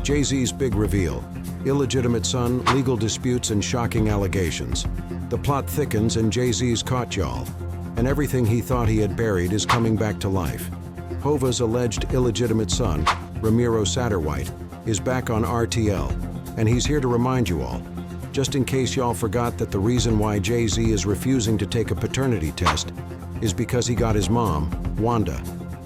Jay-Z's big reveal: illegitimate son, legal disputes, and shocking allegations. The plot thickens and Jay-Z's caught, y'all. And everything he thought he had buried is coming back to life. Hova's alleged illegitimate son, Rymir Sattherthwaite, is back on RTL, and he's here to remind you all, just in case y'all forgot, that the reason why Jay-Z is refusing to take a paternity test is because he got his mom, Wanda,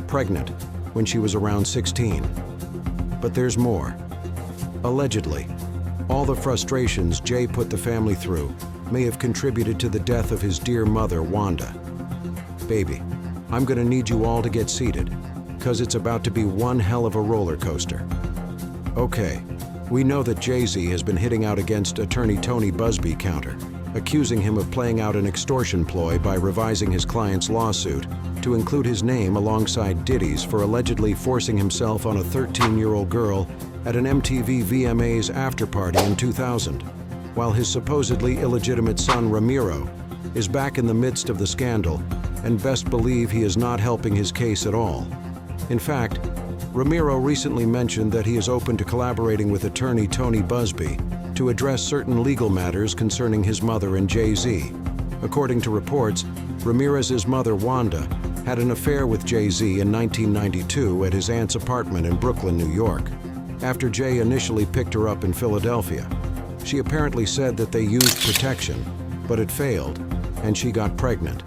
pregnant when she was around 16. But there's more. Allegedly, all the frustrations Jay put the family through may have contributed to the death of his dear mother, Wanda. Baby, I'm gonna need you all to get seated, cause it's about to be one hell of a roller coaster. Okay, we know that Jay-Z has been hitting out against attorney Tony Busby counter, accusing him of playing out an extortion ploy by revising his client's lawsuit to include his name alongside Diddy's for allegedly forcing himself on a 13-year-old girl at an MTV VMAs after-party in 2000, while his supposedly illegitimate son Rymir is back in the midst of the scandal, and best believe he is not helping his case at all. In fact, Rymir recently mentioned that he is open to collaborating with attorney Tony Busby to address certain legal matters concerning his mother and Jay-Z. According to reports, Rymir's mother, Wanda, had an affair with Jay-Z in 1992 at his aunt's apartment in Brooklyn, New York, after Jay initially picked her up in Philadelphia. She apparently said that they used protection, but it failed, and she got pregnant.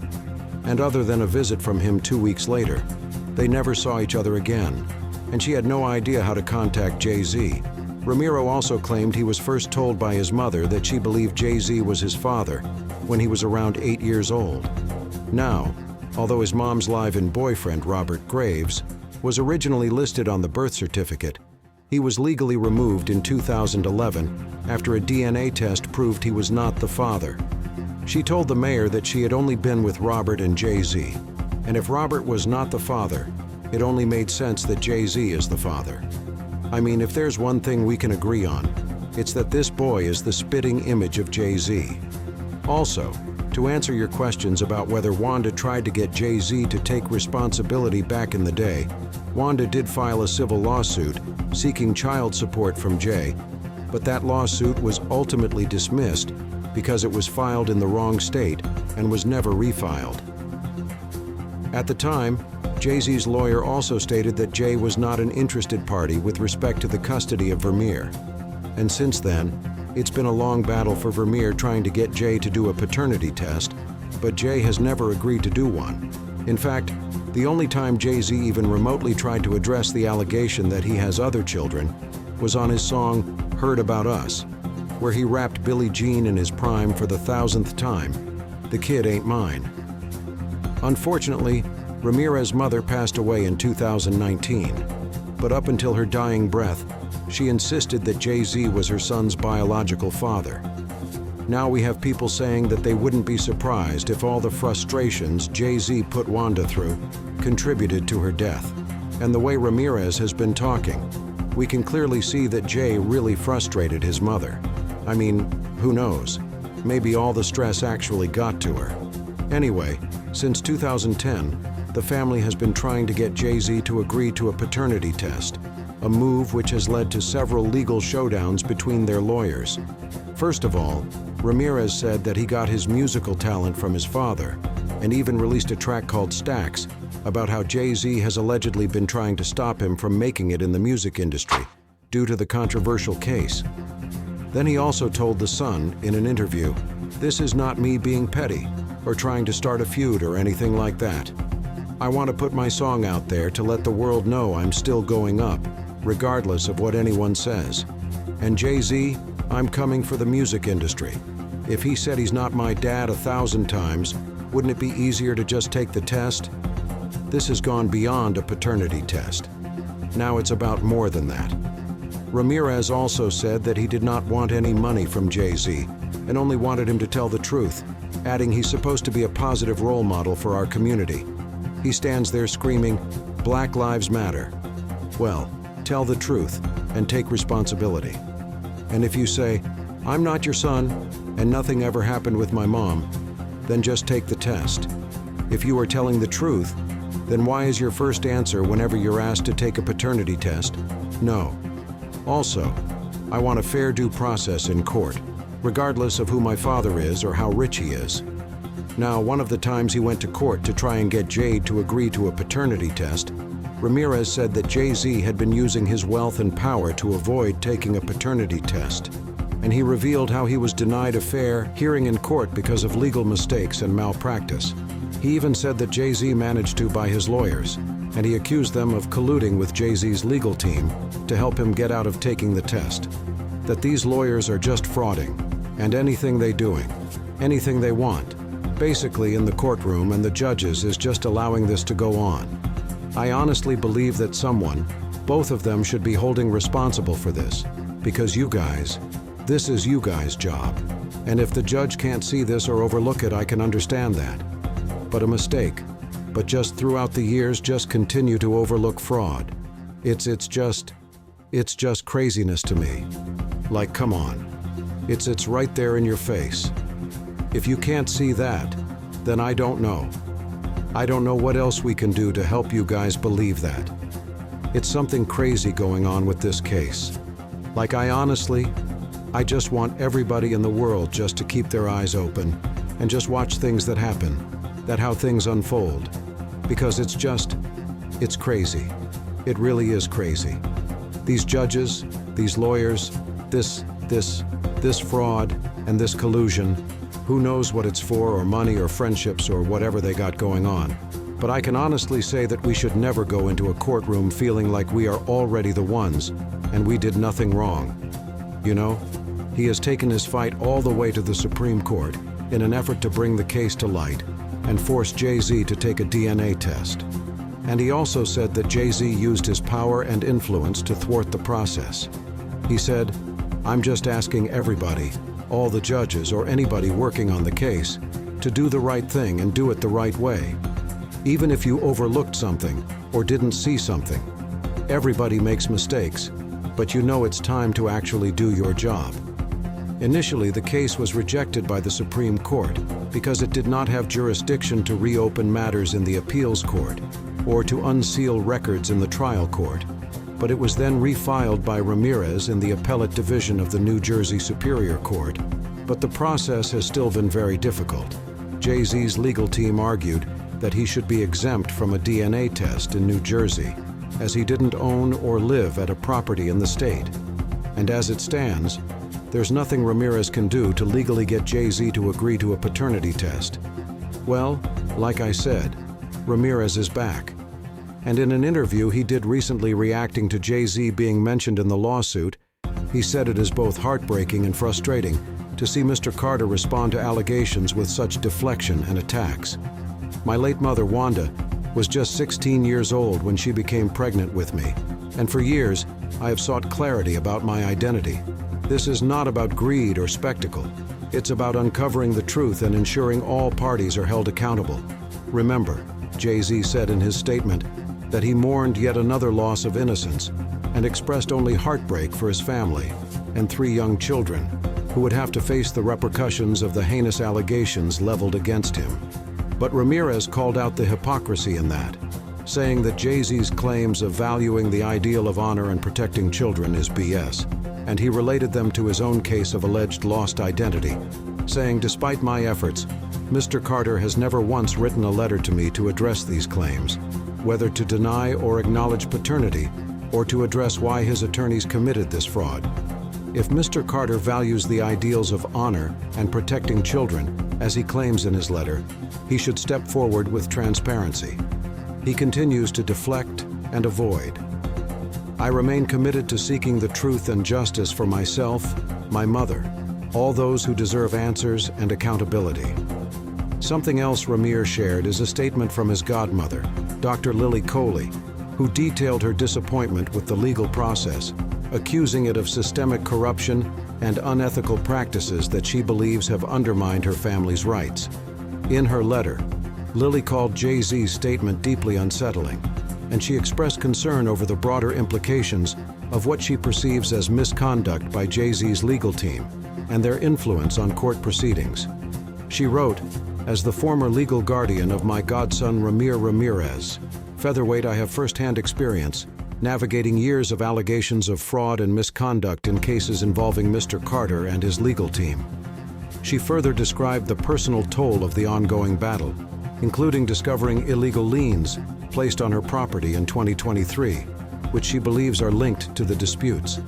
And other than a visit from him 2 weeks later, they never saw each other again, and she had no idea how to contact Jay-Z. Rymir also claimed he was first told by his mother that she believed Jay-Z was his father when he was around 8 years old. Now, although his mom's live-in boyfriend, Robert Graves, was originally listed on the birth certificate, he was legally removed in 2011 after a DNA test proved he was not the father. She told the mayor that she had only been with Robert and Jay-Z, and if Robert was not the father, it only made sense that Jay-Z is the father. I mean, if there's one thing we can agree on, it's that this boy is the spitting image of Jay-Z. Also, to answer your questions about whether Wanda tried to get Jay-Z to take responsibility back in the day, Wanda did file a civil lawsuit seeking child support from Jay, but that lawsuit was ultimately dismissed because it was filed in the wrong state and was never refiled. At the time, Jay-Z's lawyer also stated that Jay was not an interested party with respect to the custody of Rymir. And since then, it's been a long battle for Rymir trying to get Jay to do a paternity test, but Jay has never agreed to do one. In fact, the only time Jay-Z even remotely tried to address the allegation that he has other children was on his song "Heard About Us," where he rapped Billie Jean in his prime for the 1000th time, "The kid ain't mine." Unfortunately, Rymir's mother passed away in 2019, but up until her dying breath, she insisted that Jay-Z was her son's biological father. Now we have people saying that they wouldn't be surprised if all the frustrations Jay-Z put Wanda through contributed to her death. And the way Rymir has been talking, we can clearly see that Jay really frustrated his mother. I mean, who knows? Maybe all the stress actually got to her. Anyway, since 2010, the family has been trying to get Jay-Z to agree to a paternity test, a move which has led to several legal showdowns between their lawyers. First of all, Rymir said that he got his musical talent from his father, and even released a track called Stacks about how Jay-Z has allegedly been trying to stop him from making it in the music industry due to the controversial case. Then he also told The Sun in an interview, "This is not me being petty or trying to start a feud or anything like that. I want to put my song out there to let the world know I'm still going up, regardless of what anyone says. And Jay-Z, I'm coming for the music industry. If he said he's not my dad 1,000 times, wouldn't it be easier to just take the test? This has gone beyond a paternity test. Now it's about more than that." Rymir also said that he did not want any money from Jay-Z and only wanted him to tell the truth, adding he's supposed to be a positive role model for our community. He stands there screaming, "Black Lives Matter." Well, tell the truth and take responsibility. And if you say, "I'm not your son and nothing ever happened with my mom," then just take the test. If you are telling the truth, then why is your first answer whenever you're asked to take a paternity test, "No"? Also, I want a fair due process in court, regardless of who my father is or how rich he is. Now, one of the times he went to court to try and get Jade to agree to a paternity test, Ramirez said that Jay-Z had been using his wealth and power to avoid taking a paternity test, and he revealed how he was denied a fair hearing in court because of legal mistakes and malpractice. He even said that Jay-Z managed to by his lawyers, and he accused them of colluding with Jay-Z's legal team to help him get out of taking the test. That these lawyers are just frauding, and anything they doing, anything they want, basically in the courtroom, and the judges is just allowing this to go on. I honestly believe that someone, both of them, should be holding responsible for this, because you guys, this is you guys' job. And if the judge can't see this or overlook it, I can understand that. But a mistake. But just throughout the years, just continue to overlook fraud. It's just craziness to me. Like, come on. It's right there in your face. If you can't see that, then I don't know. I don't know what else we can do to help you guys believe that. It's something crazy going on with this case. Like, I just want everybody in the world just to keep their eyes open and just watch things that happen, that how things unfold. Because it's crazy. It really is crazy. These judges, these lawyers, this fraud and this collusion, who knows what it's for, or money or friendships or whatever they got going on. But I can honestly say that we should never go into a courtroom feeling like we are already the ones and we did nothing wrong. You know, he has taken his fight all the way to the Supreme Court in an effort to bring the case to light and force Jay-Z to take a DNA test. And he also said that Jay-Z used his power and influence to thwart the process. He said, "I'm just asking everybody, all the judges or anybody working on the case, to do the right thing and do it the right way. Even if you overlooked something or didn't see something. Everybody makes mistakes, but you know it's time to actually do your job." Initially, the case was rejected by the Supreme Court because it did not have jurisdiction to reopen matters in the appeals court or to unseal records in the trial court. But it was then refiled by Ramirez in the appellate division of the New Jersey Superior Court. But the process has still been very difficult. Jay-Z's legal team argued that he should be exempt from a DNA test in New Jersey, as he didn't own or live at a property in the state. And as it stands, there's nothing Ramirez can do to legally get Jay-Z to agree to a paternity test. Well, like I said, Ramirez is back. And in an interview he did recently reacting to Jay-Z being mentioned in the lawsuit, he said it is both heartbreaking and frustrating to see Mr. Carter respond to allegations with such deflection and attacks. My late mother, Wanda, was just 16 years old when she became pregnant with me, and for years I have sought clarity about my identity. This is not about greed or spectacle. It's about uncovering the truth and ensuring all parties are held accountable. Remember, Jay-Z said in his statement that he mourned yet another loss of innocence and expressed only heartbreak for his family and 3 young children who would have to face the repercussions of the heinous allegations leveled against him. But Ramirez called out the hypocrisy in that, saying that Jay-Z's claims of valuing the ideal of honor and protecting children is BS, and he related them to his own case of alleged lost identity, saying, "Despite my efforts, Mr. Carter has never once written a letter to me to address these claims, whether to deny or acknowledge paternity, or to address why his attorneys committed this fraud. If Mr. Carter values the ideals of honor and protecting children, as he claims in his letter, he should step forward with transparency." He continues to deflect and avoid. "I remain committed to seeking the truth and justice for myself, my mother, all those who deserve answers and accountability." Something else Rymir shared is a statement from his godmother, Dr. Lily Coley, who detailed her disappointment with the legal process, accusing it of systemic corruption and unethical practices that she believes have undermined her family's rights. In her letter, Lily called Jay-Z's statement deeply unsettling, and she expressed concern over the broader implications of what she perceives as misconduct by Jay-Z's legal team and their influence on court proceedings. She wrote, "As the former legal guardian of my godson Rymir Ramirez, Featherweight, I have first-hand experience navigating years of allegations of fraud and misconduct in cases involving Mr. Carter and his legal team. She further described the personal toll of the ongoing battle, including discovering illegal liens placed on her property in 2023, which she believes are linked to the disputes.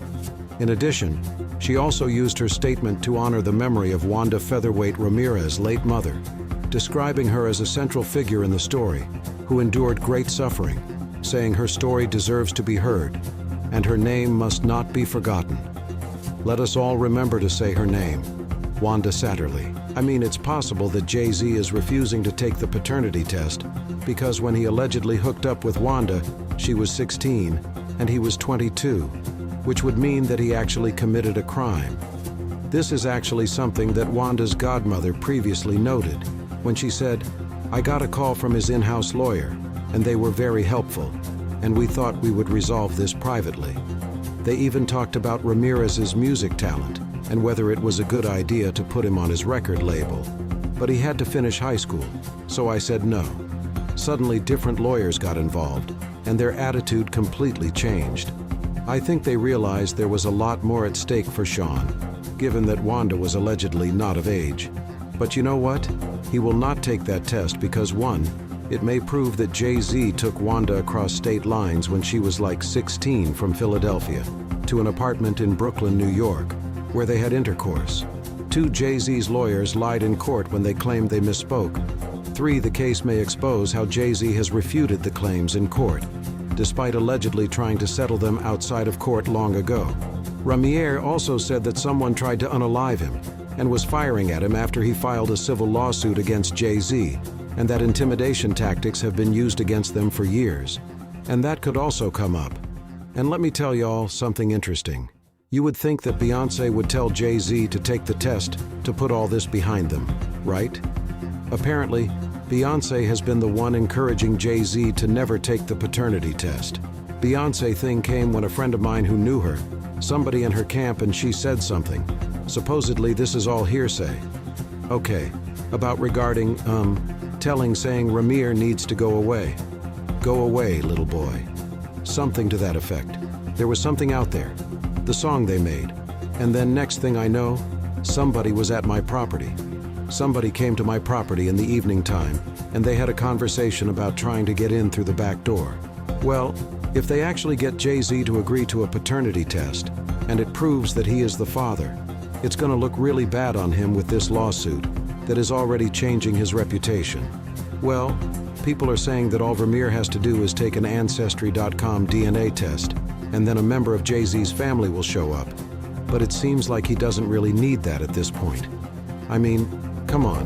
In addition, she also used her statement to honor the memory of Wanda Featherweight Ramirez's late mother, describing her as a central figure in the story, who endured great suffering, saying her story deserves to be heard, and her name must not be forgotten. Let us all remember to say her name, Wanda Sattherthwaite. I mean, it's possible that Jay-Z is refusing to take the paternity test because when he allegedly hooked up with Wanda, she was 16 and he was 22, which would mean that he actually committed a crime. This is actually something that Wanda's godmother previously noted when she said, "I got a call from his in-house lawyer, and they were very helpful, and we thought we would resolve this privately." They even talked about Ramirez's music talent and whether it was a good idea to put him on his record label. But he had to finish high school, so I said no. Suddenly, different lawyers got involved, and their attitude completely changed. I think they realized there was a lot more at stake for Sean, given that Wanda was allegedly not of age. But you know what? He will not take that test because, one, it may prove that Jay-Z took Wanda across state lines when she was like 16 from Philadelphia to an apartment in Brooklyn, New York, where they had intercourse. 2, Jay-Z's lawyers lied in court when they claimed they misspoke. 3, the case may expose how Jay-Z has refuted the claims in court, despite allegedly trying to settle them outside of court long ago. Rymir also said that someone tried to unalive him and was firing at him after he filed a civil lawsuit against Jay-Z, and that intimidation tactics have been used against them for years. And that could also come up. And let me tell y'all something interesting. You would think that Beyoncé would tell Jay-Z to take the test to put all this behind them, right? Apparently, Beyoncé has been the one encouraging Jay-Z to never take the paternity test. Beyoncé thing came when a friend of mine who knew her, somebody in her camp, and she said something. Supposedly this is all hearsay. Okay, about regarding, saying Rymir needs to go away. Go away, little boy. Something to that effect. There was something out there. The song they made. And then next thing I know, somebody was at my property. Somebody came to my property in the evening time, and they had a conversation about trying to get in through the back door. Well, if they actually get Jay-Z to agree to a paternity test, and it proves that he is the father, it's going to look really bad on him with this lawsuit that is already changing his reputation. Well, people are saying that all Rymir has to do is take an Ancestry.com DNA test, and then a member of Jay-Z's family will show up. But it seems like he doesn't really need that at this point. I mean, come on.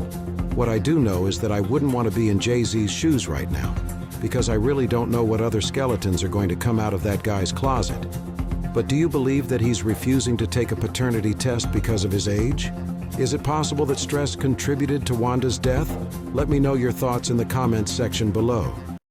What I do know is that I wouldn't want to be in Jay-Z's shoes right now, because I really don't know what other skeletons are going to come out of that guy's closet. But do you believe that he's refusing to take a paternity test because of his age? Is it possible that stress contributed to Wanda's death? Let me know your thoughts in the comments section below.